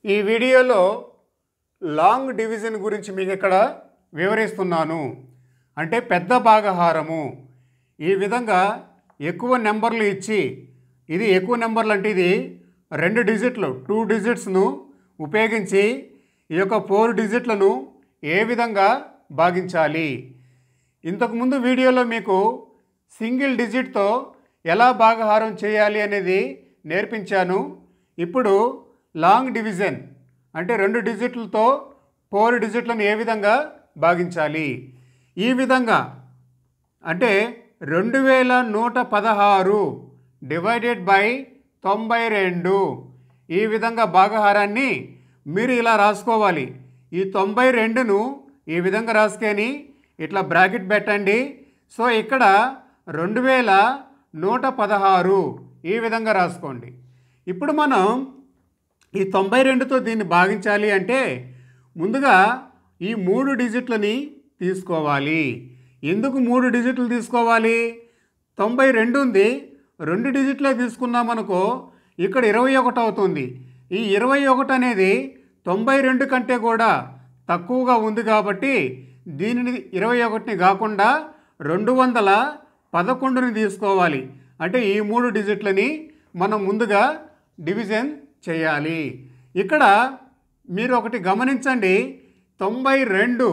ఈ వీడియోలో long division గురించి మీకు ఇక్కడ వివరిస్తున్నాను. అంటే పెద్ద భాగహారము. ఈ విధంగా ఎక్కువ నెంబర్లు ఇచ్చి, ఇది ఎక్కువ నెంబర్లు అంటే ఇది 2 డిజిట్లు 2 డిజిట్స్ను ఉపయోగించి ఈ యొక్క 4 డిజిట్లను ఏ విధంగా భాగించాలి. ఇంతకుముందు వీడియోలో మీకు సింగిల్ డిజిట్తో ఎలా భాగహారం చేయాలి అనేది నేర్పించాను. ఇప్పుడు లాంగ్ డివిజన్ అంటే 2 డిజిట్లతో 4 డిజిట్లను ఏ విధంగా భాగించాలి. ఈ విధంగా అంటే 2116 డివైడెడ్ బై 92 ఈ విధంగా భాగహారాన్ని మీరు ఇలా రాసుకోవాలి. ఈ 92ను ఈ విధంగా రాసుకొని ఇట్లా బ్రాకెట్ పెట్టండి. సో ఇక్కడ 2116 ఈ విధంగా రాసుకోండి. ఇప్పుడు మనం ఈ 92తో దీన్ని భాగించాలి అంటే ముందుగా ఈ 3 డిజిట్లని తీసుకోవాలి. ఎందుకు 3 డిజిట్లు తీసుకోవాలి? 92 ఉంది, 2 డిజిట్లే తీసుకున్నామనుకో ఇక్కడ 21 అవుతుంది. ఈ 21 అనేది 92 కంటే కూడా తక్కువగా ఉంది కాబట్టి దీనిని 21ని కాకుండా 211ని తీసుకోవాలి. అంటే ఈ 3 డిజిట్లని మనం ముందుగా డివిజన్ చేయాలి. ఇక్కడ మీరు ఒకటి గమనించండి, 92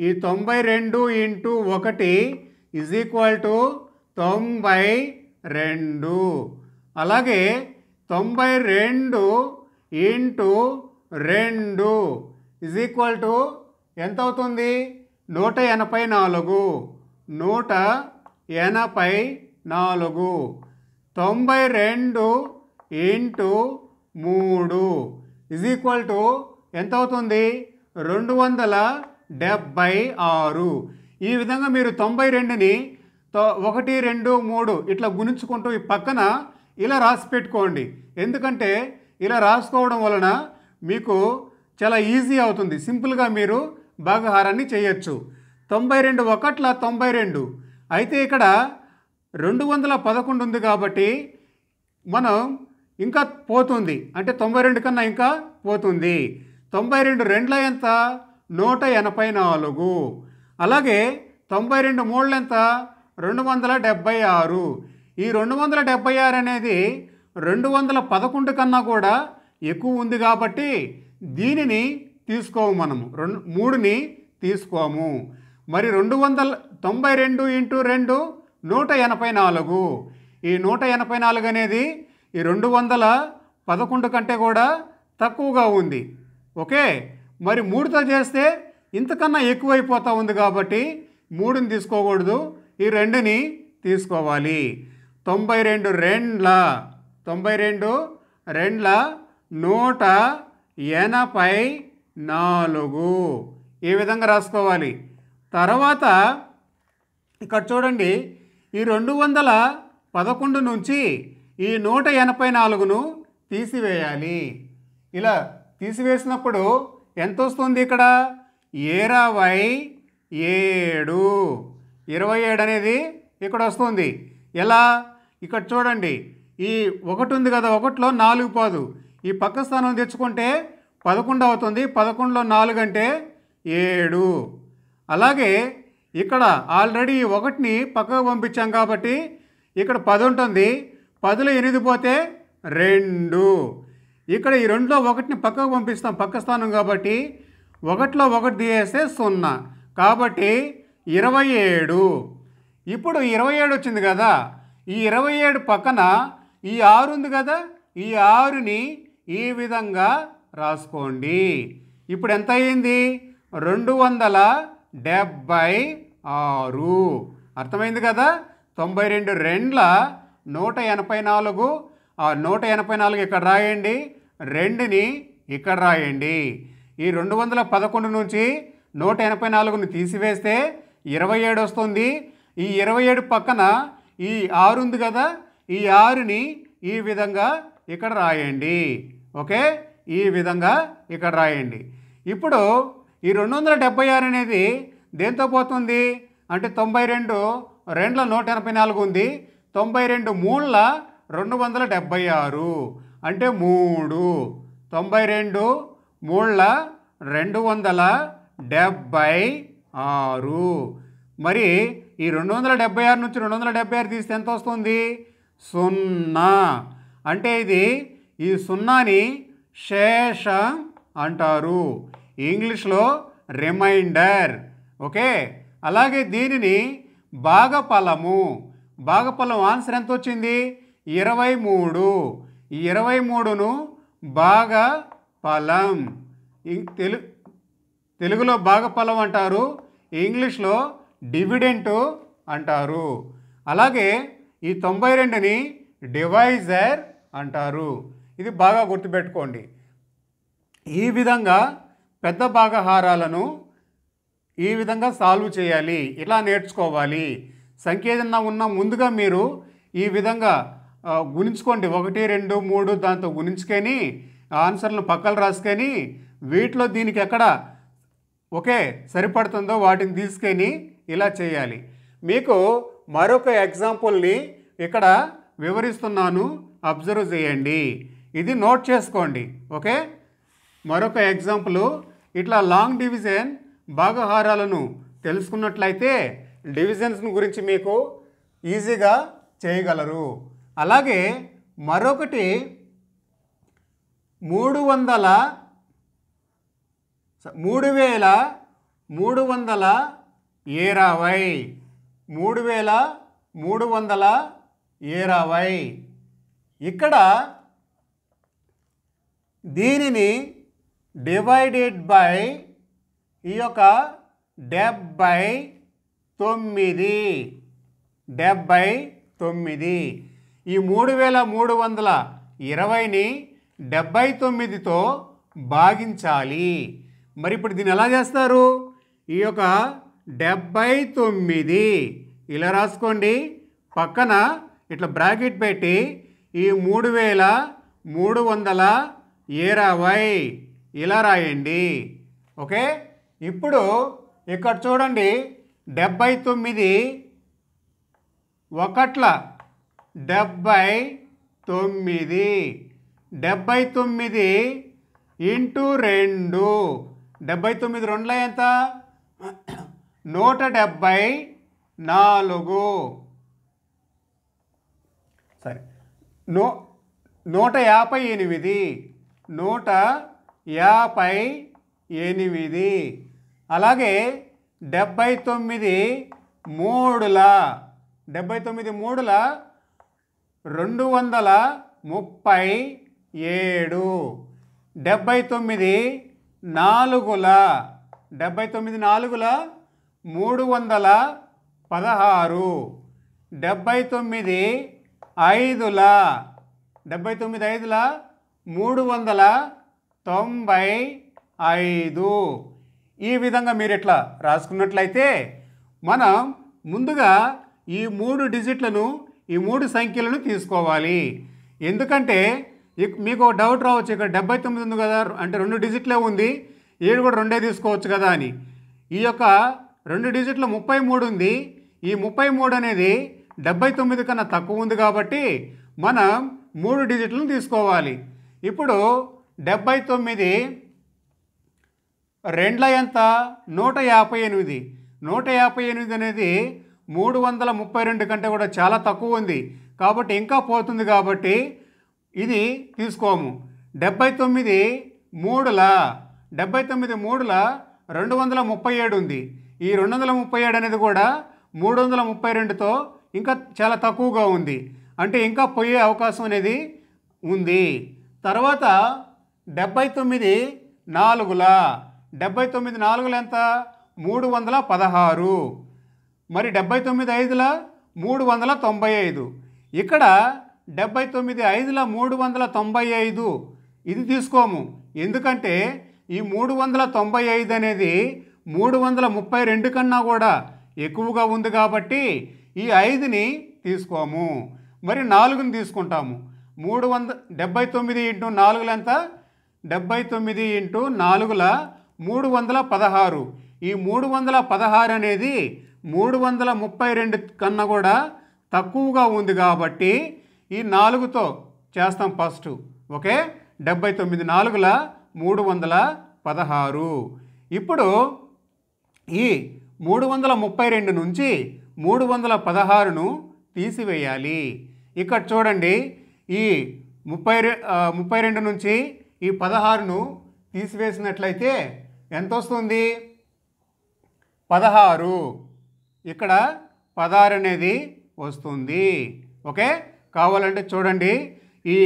ఈ 92 ఇంటూ 1 ఈజ్ ఈక్వల్ టు 92. అలాగే 92 ఇంటూ 2 ఈజ్ ఈక్వల్ టు ఎంత అవుతుంది? 184. 184. 92 ఇంటూ 3 ఈజ్ ఈక్వల్ టు ఎంత అవుతుంది? 276. ఈ విధంగా మీరు 92ని 1, 2, 3 ఇట్లా గుణించుకుంటూ ఈ పక్కన ఇలా రాసి పెట్టుకోండి. ఎందుకంటే ఇలా రాసుకోవడం వలన మీకు చాలా ఈజీ అవుతుంది. సింపుల్గా మీరు భాగహారాన్ని చేయొచ్చు. 92 1ల 92. అయితే ఇక్కడ 211 ఉంది కాబట్టి మనం ఇంకా పోతుంది, అంటే 92 కన్నా ఇంకా పోతుంది. 92 2ల ఎంత? 184. అలాగే 92 3ల ఎంత? 276. ఈ 276 అనేది 211 కన్నా కూడా ఎక్కువ ఉంది కాబట్టి దీనిని తీసుకోము మనము, 3ని తీసుకోము. మరి 292 ఇంటూ 2 184. ఈ 184 అనేది ఈ 211 కంటే కూడా తక్కువగా ఉంది. ఓకే, మరి 3తో చేస్తే ఇంతకన్నా ఎక్కువైపోతూ ఉంది కాబట్టి 3ని తీసుకోకూడదు, ఈ 2ని తీసుకోవాలి. 92 2ల 184 ఈ విధంగా రాసుకోవాలి. తర్వాత ఇక్కడ చూడండి, ఈ 211 నుంచి ఈ 184ను తీసివేయాలి. ఇలా తీసివేసినప్పుడు ఎంత వస్తుంది? ఇక్కడ 27. 27 అనేది ఇక్కడ వస్తుంది. ఎలా? ఇక్కడ చూడండి, ఈ 1 ఉంది కదా, 1లో 4 పోదు, ఈ పక్క స్థానం తెచ్చుకుంటే 11 అవుతుంది. 11లో 4 అంటే 7. అలాగే ఇక్కడ ఆల్రెడీ 1ని పక్కకు పంపించాం కాబట్టి ఇక్కడ 10 ఉంటుంది. 10లో 8 పోతే 2. ఇక్కడ ఈ 2లో 1ని పక్కకు పంపిస్తాం, పక్క స్థానం కాబట్టి 1లో 1 తీసేస్తే 0 కాబట్టి 27. ఇప్పుడు 27 వచ్చింది కదా, ఈ 27 పక్కన ఈ 6 ఉంది కదా, ఈ 6ని ఈ విధంగా రాసుకోండి. ఇప్పుడు ఎంత అయ్యింది? 276. అర్థమైంది కదా? 92 2ల 184. ఆ 184 ఇక్కడ రాయండి, 2ని ఇక్కడ రాయండి. ఈ 211 నుంచి 184ని తీసివేస్తే 27 వస్తుంది. ఈ 27 పక్కన ఈ 6 ఉంది కదా, ఈ 6ని ఈ విధంగా ఇక్కడ రాయండి. ఓకే, ఈ విధంగా ఇక్కడ రాయండి. ఇప్పుడు ఈ 276 అనేది దేంతో పోతుంది అంటే 92 2ల 184 ఉంది, 92 3ల 276 అంటే 3. 92 మూళ్ళ 276. మరి ఈ 276 నుంచి 276 తీస్తే ఎంత వస్తుంది? 0. అంటే ఇది ఈ సున్నాని శేషం అంటారు, ఇంగ్లీష్లో రిమైండర్. ఓకే, అలాగే దీనిని భాగఫలము. భాగఫలం ఆన్సర్ ఎంత వచ్చింది? 23. ఈ 23ను భాగఫలం, తెలుగులో భాగఫలం అంటారు, ఇంగ్లీష్లో డివిడెంట్ అంటారు. అలాగే ఈ 92ని డివైజర్ అంటారు. ఇది బాగా గుర్తుపెట్టుకోండి. ఈ విధంగా పెద్ద భాగహారాలను ఈ విధంగా సాల్వ్ చేయాలి, ఇలా నేర్చుకోవాలి. సంఖ్య ఏదన్నా ఉన్నా ముందుగా మీరు ఈ విధంగా గుణించుకోండి. 1, 2, 3 దాంతో గుణించుకొని ఆన్సర్లను పక్కన రాసుకొని వీటిలో దీనికి ఎక్కడ ఓకే సరిపడుతుందో వాటిని తీసుకొని ఇలా చేయాలి. మీకు మరొక ఎగ్జాంపుల్ని ఇక్కడ వివరిస్తున్నాను, అబ్జర్వ్ చేయండి. ఇది నోట్ చేసుకోండి. ఓకే, మరొక ఎగ్జాంపుల్. ఇట్లా లాంగ్ డివిజన్ భాగహారాలను తెలుసుకున్నట్లయితే డివిజన్స్ గురించి మీకు ఈజీగా చేయగలరు. అలాగే మరొకటి 3320. ఇక్కడ దీనిని డివైడెడ్ బై ఈ యొక్క 79. ఈ 3320ని 79తో భాగించాలి. మరి ఇప్పుడు దీన్ని ఎలా చేస్తారు? ఈ యొక్క 79 ఇలా రాసుకోండి, పక్కన ఇట్లా బ్రాకెట్ పెట్టి ఈ 3320 ఇలా రాయండి. ఓకే, ఇప్పుడు ఇక్కడ చూడండి 79 ఒకట్ల 79. 79 ఇంటూ 2. 79 రెండులో ఎంత? 174. సరే, 158. 158. అలాగే 79 మూడుల 237. 79 నాలుగుల 316. 79 ఐదుల 395. ఈ విధంగా మీరు ఇట్లా రాసుకున్నట్లయితే మనం ముందుగా ఈ 3 డిజిట్లను ఈ 3 సంఖ్యలను తీసుకోవాలి. ఎందుకంటే మీకు ఒక డౌట్ రావచ్చు, ఇక్కడ 79 ఉంది కదా, అంటే 2 డిజిట్లే ఉంది, 7 కూడా 2 తీసుకోవచ్చు కదా అని. ఈ యొక్క 2 డిజిట్లో 33 ఉంది. ఈ 33 అనేది 79 కన్నా తక్కువ ఉంది కాబట్టి మనం 3 డిజిట్లను తీసుకోవాలి. ఇప్పుడు 79 రెండ్ల ఎంత? 158. 158 అనేది 332 కంటే కూడా చాలా తక్కువ ఉంది కాబట్టి ఇంకా పోతుంది, కాబట్టి ఇది తీసుకోము. 79 మూడుల 237 ఉంది. ఈ 237 అనేది కూడా 332తో ఇంకా చాలా తక్కువగా ఉంది, అంటే ఇంకా పోయే అవకాశం అనేది ఉంది. తర్వాత 79 నాలుగుల 79 నాలుగులు ఎంత? 316. మరి 79 ఐదుల 395. ఇక్కడ 79 ఐదుల 395 ఇది తీసుకోము, ఎందుకంటే ఈ 395 అనేది 332 కన్నా కూడా ఎక్కువగా ఉంది కాబట్టి ఈ 5ని తీసుకోము. మరి 4ని తీసుకుంటాము. 79 ఇంటూ 4 ఎంత? 79 ఇంటూ 4 316. ఈ 316 అనేది 332 కన్నా కూడా తక్కువగా ఉంది కాబట్టి ఈ 4తో చేస్తాం ఫస్ట్. ఓకే, 79 నాలుగుల 316. ఇప్పుడు ఈ 332 నుంచి 316ను తీసివేయాలి. ఇక్కడ చూడండి, ఈ 32 నుంచి ఈ 16ను తీసివేసినట్లయితే ఎంత వస్తుంది? 16. ఇక్కడ 16 అనేది వస్తుంది. ఓకే, కావాలంటే చూడండి, ఈ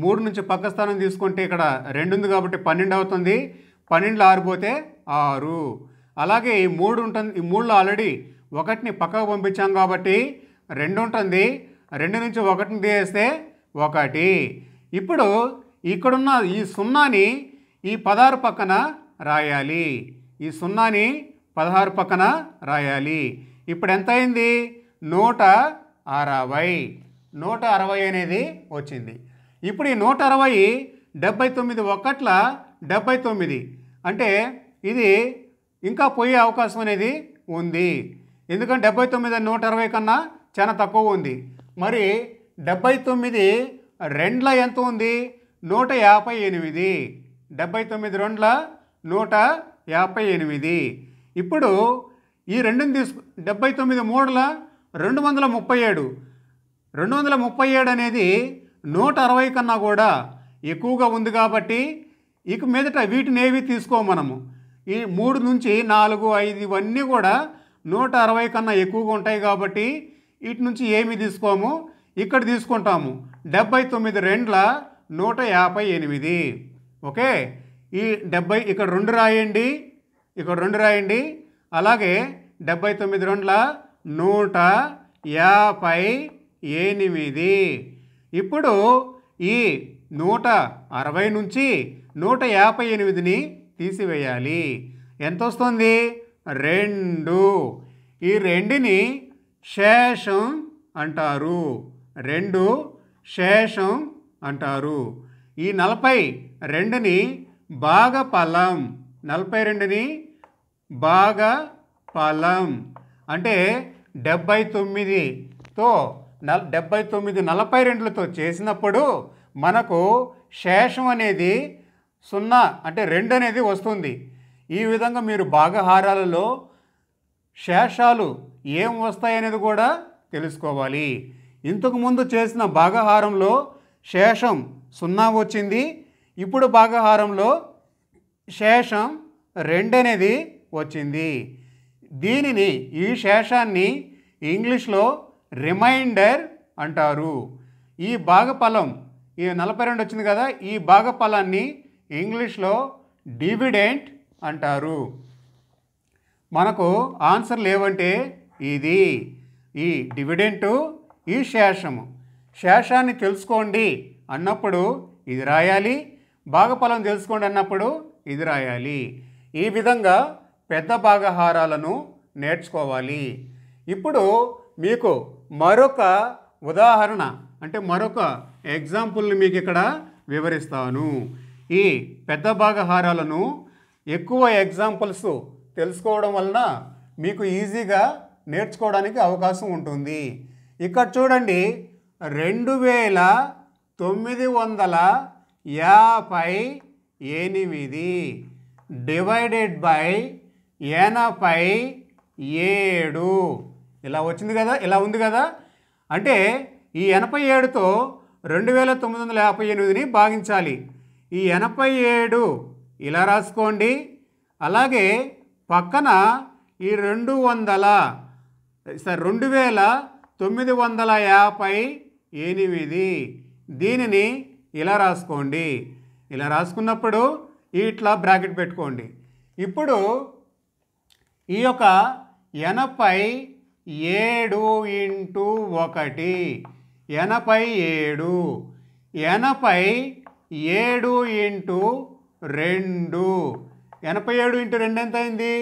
3 నుంచి పక్క స్థానం తీసుకుంటే ఇక్కడ 2 ఉంది కాబట్టి 12 అవుతుంది. 12లో 6 పోతే 6. అలాగే ఈ 3 ఉంటుంది. ఈ 3లో ఆల్రెడీ 1ని పక్కకు పంపించాం కాబట్టి 2 ఉంటుంది. 2 నుంచి 1ని తీసేస్తే 1. ఇప్పుడు ఇక్కడున్న ఈ 0ని ఈ 16 పక్కన రాయాలి. ఈ 0ని 16 పక్కన రాయాలి. ఇప్పుడు ఎంత అయింది? 160. 160 అనేది వచ్చింది. ఇప్పుడు ఈ 160 79 1ల 79, అంటే ఇది ఇంకా పోయే అవకాశం అనేది ఉంది. ఎందుకంటే 79 160 కన్నా చాలా తక్కువ ఉంది. మరి 79 2ల ఎంత ఉంది? 158. 79 2ల 158. ఇప్పుడు ఈ 2ని 79 3ల 237. 237 అనేది 160 కన్నా కూడా ఎక్కువగా ఉంది కాబట్టి ఇక మీదట వీటిని ఏవి తీసుకోము మనము. ఈ 3 నుంచి 4, 5 ఇవన్నీ కూడా 160 కన్నా ఎక్కువగా ఉంటాయి కాబట్టి వీటి నుంచి ఏమి తీసుకోము, ఇక్కడ తీసుకుంటాము. 79 2ల 158. ఓకే, ఈ 70 ఇక్కడ 2 రాయండి, ఇక్కడ 2 రాయండి. అలాగే 79 2ల 158. ఇప్పుడు ఈ 160 నుంచి 158ని తీసివేయాలి. ఎంత వస్తుంది? 2. ఈ 2ని శేషం అంటారు. 2 శేషం అంటారు. ఈ 42ని భాగఫలం. 42ని భాగఫలం అంటే 79తో 42లతో చేసినప్పుడు మనకు శేషం అనేది 0 అంటే 2 అనేది వస్తుంది. ఈ విధంగా మీరు భాగహారాలలో శేషాలు ఏం వస్తాయనేది కూడా తెలుసుకోవాలి. ఇంతకుముందు చేసిన భాగహారంలో శేషం 0 వచ్చింది. ఇప్పుడు భాగహారంలో శేషం 2 అనేది వచ్చింది. దీనిని, ఈ శేషాన్ని ఇంగ్లీష్లో రిమైండర్ అంటారు. ఈ భాగఫలం, ఈ 42 వచ్చింది కదా, ఈ భాగఫలాన్ని ఇంగ్లీష్లో డివిడెంట్ అంటారు. మనకు ఆన్సర్లు ఏవంటే ఇది, ఈ డివిడెంటు, ఈ శేషము. శేషాన్ని తెలుసుకోండి అన్నప్పుడు ఇది రాయాలి, భాగఫలం తెలుసుకోండి అన్నప్పుడు ఇది రాయాలి. ఈ విధంగా పెద్ద భాగహారాలను నేర్చుకోవాలి. ఇప్పుడు మీకు మరొక ఉదాహరణ, అంటే మరొక ఎగ్జాంపుల్ని మీకు ఇక్కడ వివరిస్తాను. ఈ పెద్ద భాగహారాలను ఎక్కువ ఎగ్జాంపుల్స్ తెలుసుకోవడం వలన మీకు ఈజీగా నేర్చుకోవడానికి అవకాశం ఉంటుంది. ఇక్కడ చూడండి, 2958 డివైడెడ్ బై 87 ఇలా వచ్చింది కదా, ఇలా ఉంది కదా. అంటే ఈ 87తో 2958ని భాగించాలి. ఈ 87 ఇలా రాసుకోండి. అలాగే పక్కన ఈ 2958 దీనిని ఇలా రాసుకోండి. ఇలా రాసుకున్నప్పుడు ఇట్లా బ్రాకెట్ పెట్టుకోండి. ఇప్పుడు ఈ యొక్క 87 ఇంటూ 1 87, 87 ఇంటూ 2, 87 ఇంటూ 2 ఎంత అయింది?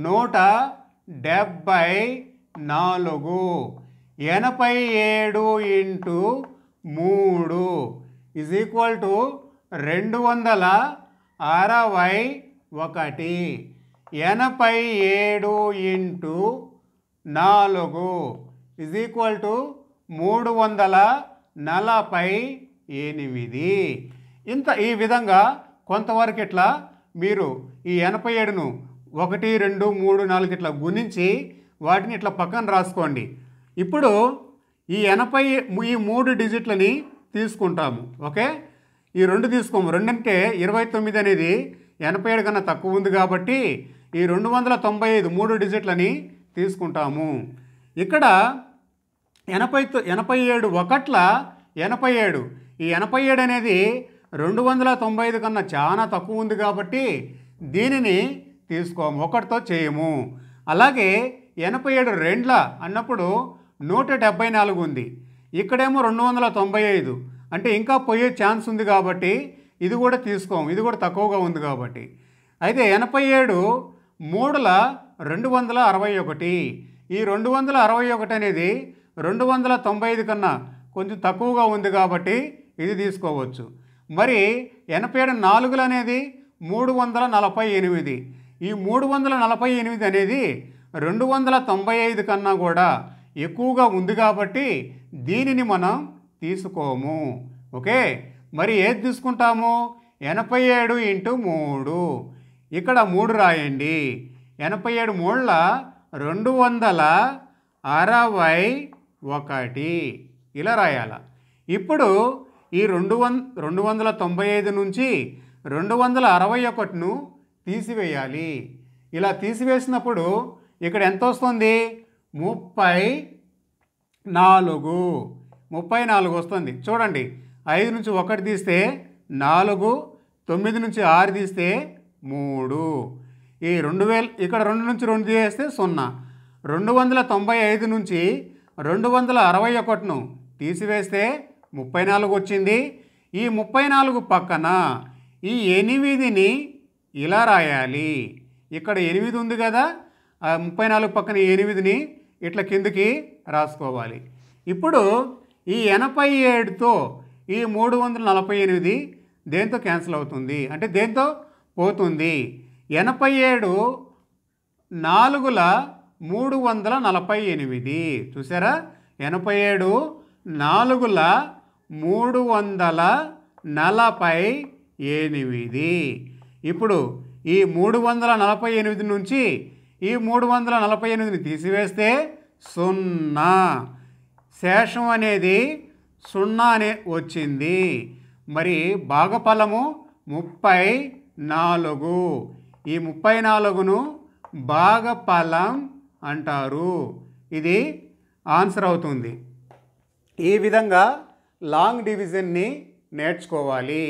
174. 87 into 3 is equal to 261. 87 into 4 is equal to 348. ఈ విధంగా కొంతవరకు ఇట్లా మీరు ఈ 87ను 1 2 3 4 ఇట్లా గుణించి వాటిని ఇట్లా పక్కన రాసుకోండి. ఇప్పుడు ఈ 3 డిజిట్లని తీసుకుంటాము. ఓకే, ఈ 2 తీసుకోము. 2 అంటే 29 అనేది 87 కన్నా తక్కువ ఉంది కాబట్టి ఈ 295 3 డిజిట్లని తీసుకుంటాము. ఇక్కడ 87 ఒకట్ల 87, ఈ 87 అనేది 295 కన్నా చాలా తక్కువ ఉంది కాబట్టి దీనిని తీసుకోము, ఒకటితో చేయము. అలాగే 87 రెండ్ల అన్నప్పుడు 174 ఉంది. ఇక్కడేమో 295 అంటే ఇంకా పోయే ఛాన్స్ ఉంది కాబట్టి ఇది కూడా తీసుకోము, ఇది కూడా తక్కువగా ఉంది కాబట్టి. అయితే 87 మూడుల 261, ఈ 261 అనేది 295 కన్నా కొంచెం తక్కువగా ఉంది కాబట్టి ఇది తీసుకోవచ్చు. మరి 87 నాలుగులు అనేది 348, ఈ 348 అనేది 295 కన్నా కూడా ఎక్కువగా ఉంది కాబట్టి దీనిని మనం తీసుకోము. ఓకే, మరి ఏది తీసుకుంటాము? 87 × 3, ఇక్కడ 3 రాయండి. 87 మూడుల 261 ఇలా రాయాల. ఇప్పుడు ఈ 295 నుంచి 261ను తీసివేయాలి. ఇలా తీసివేసినప్పుడు ఇక్కడ ఎంత వస్తుంది? 34 వస్తుంది. చూడండి, 5 నుంచి 1 తీస్తే 4, 9 నుంచి 6 తీస్తే 3, ఈ 2000 ఇక్కడ 2 నుంచి 2 తీసేస్తే 0. 295 నుంచి 261ను తీసివేస్తే 34 వచ్చింది. ఈ 34 పక్కన ఈ 8ని ఇలా రాయాలి. ఇక్కడ 8 ఉంది కదా, ఆ 34 పక్కన 8ని ఇట్లా కిందికి రాసుకోవాలి. ఇప్పుడు ఈ 87తో ఈ 348 దేంతో క్యాన్సిల్ అవుతుంది అంటే దేంతో పోతుంది? 87 నాలుగుల 348, చూసారా? 87 నాలుగుల 348. ఇప్పుడు ఈ 348 నుంచి ఈ 348ని తీసివేస్తే 0, శేషం అనేది 0 వచ్చింది. మరి భాగఫలము 34. ఈ 34ను భాగఫలం అంటారు. ఇది ఆన్సర్ అవుతుంది. ఈ విధంగా లాంగ్ డివిజన్ని నేర్చుకోవాలి.